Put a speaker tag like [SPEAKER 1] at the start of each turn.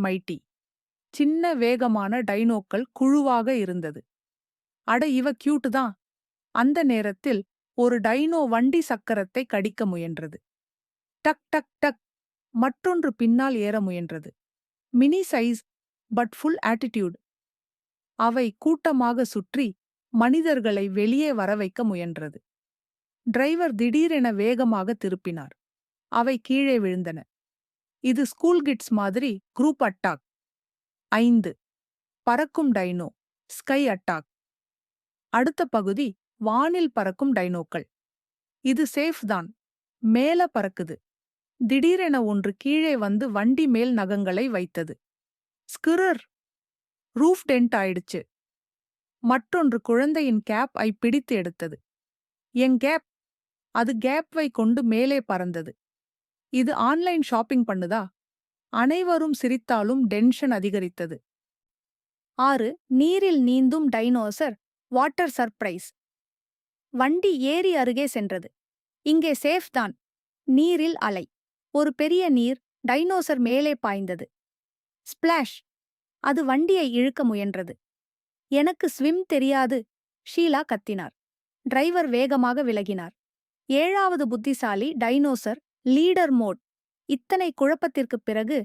[SPEAKER 1] Mighty. சின்ன வேகமான டைனோக்கள் குழுவாக இருந்தது. அட இவ கியூட் தான். அந்த நேரத்தில் ஒரு டைனோ வண்டி சக்கரத்தை கடிக்க முயன்றது. டக் டக் டக். மற்றொன்று பின்னால் ஏற முயன்றது. Mini size but full attitude. அவை கூட்டமாக சுற்றி மனிதர்களை வெளியே வரவைக்க முயன்றது. டிரைவர் திடீரென வேகமாக திருப்பினார். அவை கீழே விழுந்தன. இது ஸ்கூல் கிட்ஸ் மாதிரி குரூப் அட்டாக். 5. பறக்கும் டைனோ ஸ்கை அட்டாக். அடுத்த பகுதி வானில் பறக்கும் டைனோக்கள். இது சேஃப் தான். மேல பறக்குது. திடீரென ஒன்று கீழே வந்து வண்டி மேல் நகங்களை வைத்தது. ஸ்கிரர். ரூஃப் டென்ட் ஆயிடுச்சு. மற்றொன்று குழந்தையின் கேப் ஐ பிடித்து எடுத்தது. என் கேப். அது கேப்வை கொண்டு மேலே பறந்தது. இது ஆன்லைன் ஷாப்பிங் பண்ணுதா? அனைவரும் சிரித்தாலும் டென்ஷன் அதிகரித்தது.
[SPEAKER 2] 6. நீரில் நீந்தும் டைனோசர் வாட்டர் சர்ப்ரைஸ். வண்டி ஏரி அருகே சென்றது. இங்கே சேஃப் தான். நீரில் அலை. ஒரு பெரிய நீர் டைனோசர் மேலே பாய்ந்தது. ஸ்பிளாஷ். அது வண்டியை இழுக்க முயன்றது. எனக்கு ஸ்விம் தெரியாது, ஷீலா கத்தினார். டிரைவர் வேகமாக விலகினார். 7வது புத்திசாலி டைனோசர் லீடர் மோட். இத்தனை குழப்பத்திற்குப் பிறகு